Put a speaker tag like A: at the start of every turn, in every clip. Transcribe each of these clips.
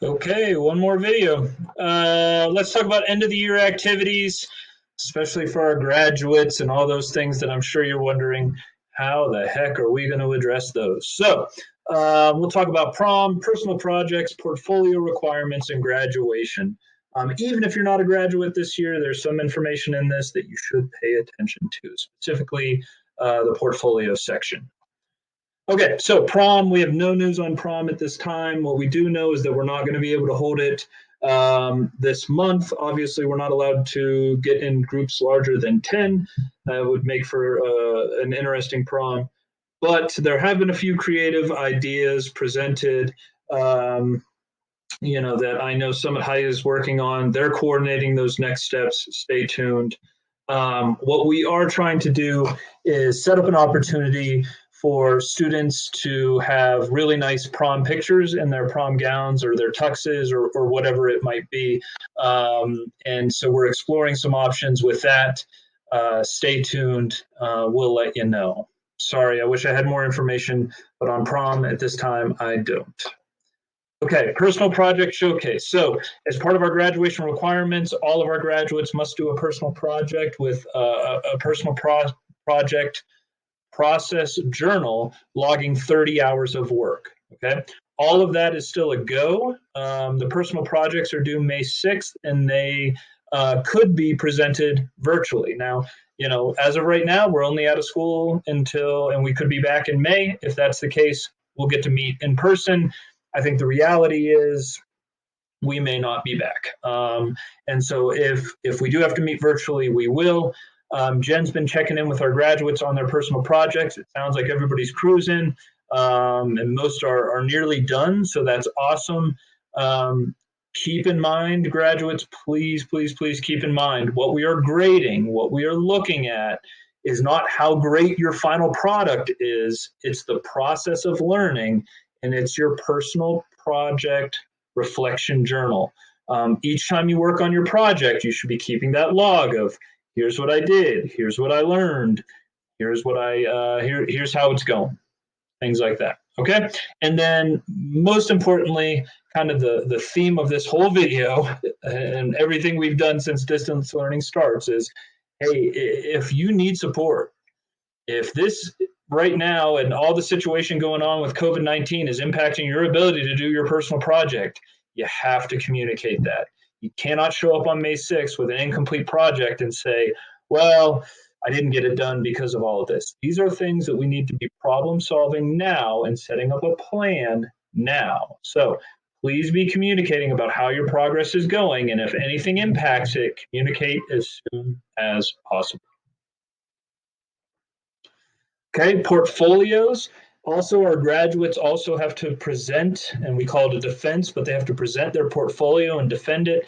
A: Okay, one more video. Let's talk about end of the year activities, especially for our graduates and all those things that I'm sure you're wondering, how the heck are we going to address those? So we'll talk about prom, personal projects, portfolio requirements, and graduation. Even if you're not a graduate this year, there's some information in this that you should pay attention to, specifically the portfolio section. Okay, so prom, we have no news on prom at this time. What we do know is that we're not going to be able to hold it this month. Obviously, we're not allowed to get in groups larger than 10. That would make for an interesting prom. But there have been a few creative ideas presented, that I know Summit High is working on. They're coordinating those next steps. Stay tuned. What we are trying to do is set up an opportunity for students to have really nice prom pictures in their prom gowns or their tuxes or whatever it might be. And so we're exploring some options with that. Stay tuned. We'll let you know. Sorry, I wish I had more information, but on prom at this time, I don't. Okay, personal project showcase. So as part of our graduation requirements, all of our graduates must do a personal project with a personal project process journal logging 30 hours of work. Okay, all of that is still a go. The personal projects are due May 6th, and they could be presented virtually. Now, as of right now, we're only out of school and we could be back in May. If that's the case, we'll get to meet in person. I think the reality is we may not be back. And so if we do have to meet virtually, we will. Jen's been checking in with our graduates on their personal projects. It sounds like everybody's cruising, and most are nearly done, so that's awesome. Keep in mind, graduates, please keep in mind what we are grading, what we are looking at is not how great your final product is. It's the process of learning, and it's your personal project reflection journal. Each time you work on your project, you should be keeping that log of here's what I did, here's what I learned, here's how it's going, things like that. Okay, and then most importantly, kind of the theme of this whole video and everything we've done since distance learning starts is, hey, if you need support, if this right now and all the situation going on with COVID-19 is impacting your ability to do your personal project, you have to communicate that. You cannot show up on May 6th with an incomplete project and say, well, I didn't get it done because of all of this. These are things that we need to be problem solving now and setting up a plan now. So please be communicating about how your progress is going. And if anything impacts it, communicate as soon as possible. Okay, portfolios. Also, our graduates also have to present, and we call it a defense, but they have to present their portfolio and defend it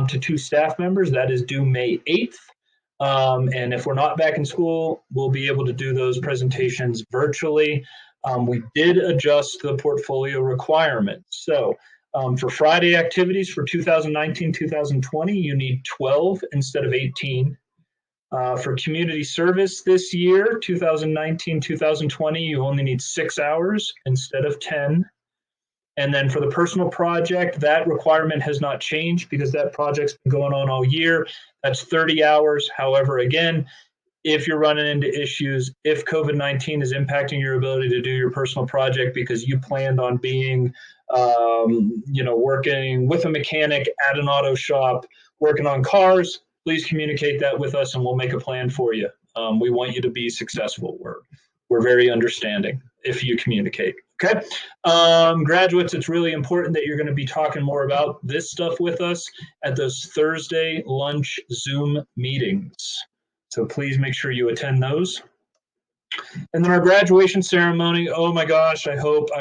A: to 2 staff members. That is due May 8th. And if we're not back in school, we'll be able to do those presentations virtually. We did adjust the portfolio requirements. So for Friday activities for 2019-2020, you need 12 instead of 18. For community service this year, 2019-2020, you only need 6 hours instead of 10. And then for the personal project, that requirement has not changed because that project's been going on all year. That's 30 hours. However, again, if you're running into issues, if COVID-19 is impacting your ability to do your personal project because you planned on being, working with a mechanic at an auto shop, working on cars, please communicate that with us and we'll make a plan for you. We want you to be successful. We're very understanding if you communicate. Okay. Graduates, it's really important that you're going to be talking more about this stuff with us at those Thursday lunch Zoom meetings. So please make sure you attend those. And then our graduation ceremony, oh my gosh, I hope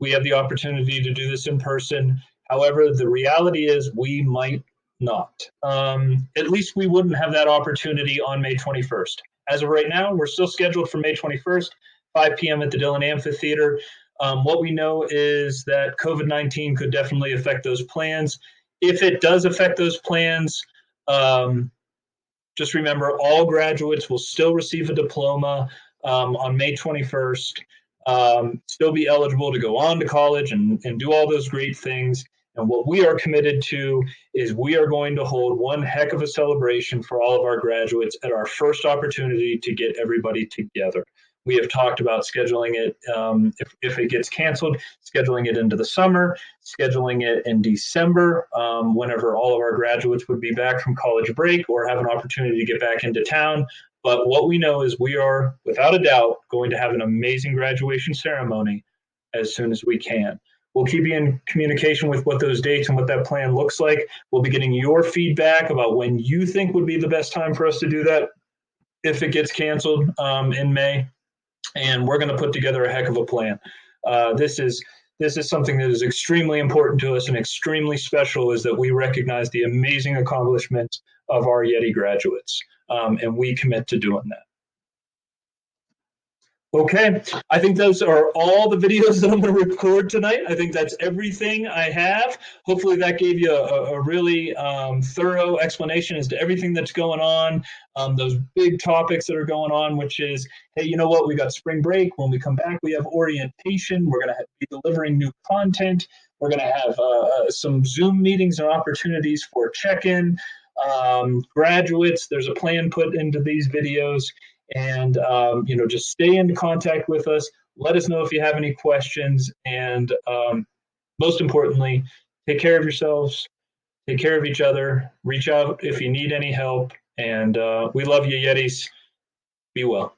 A: we have the opportunity to do this in person. However, the reality is we might not. At least we wouldn't have that opportunity on May 21st. As of right now, we're still scheduled for May 21st, 5 p.m. at the Dillon Amphitheater. What we know is that COVID-19 could definitely affect those plans. If it does affect those plans, just remember all graduates will still receive a diploma on May 21st. still be eligible to go on to college and do all those great things. And what we are committed to is we are going to hold one heck of a celebration for all of our graduates at our first opportunity to get everybody together. We have talked about scheduling it, if it gets canceled, scheduling it into the summer, scheduling it in December, whenever all of our graduates would be back from college break or have an opportunity to get back into town. But what we know is we are, without a doubt, going to have an amazing graduation ceremony as soon as we can. We'll keep you in communication with what those dates and what that plan looks like. We'll be getting your feedback about when you think would be the best time for us to do that if it gets canceled in May. And we're going to put together a heck of a plan. This is something that is extremely important to us and extremely special, is that we recognize the amazing accomplishments of our Yeti graduates, and we commit to doing that. Okay, I think those are all the videos that I'm going to record tonight. I think that's everything I have. Hopefully that gave you a really thorough explanation as to everything that's going on, those big topics that are going on, which is, hey, you know what, we got spring break. When we come back, we have orientation. We're going to be delivering new content. We're going to have some Zoom meetings and opportunities for check-in. Graduates, there's a plan put into these videos. And, just stay in contact with us. Let us know if you have any questions. And most importantly, take care of yourselves, take care of each other, reach out if you need any help. And we love you, Yetis. Be well.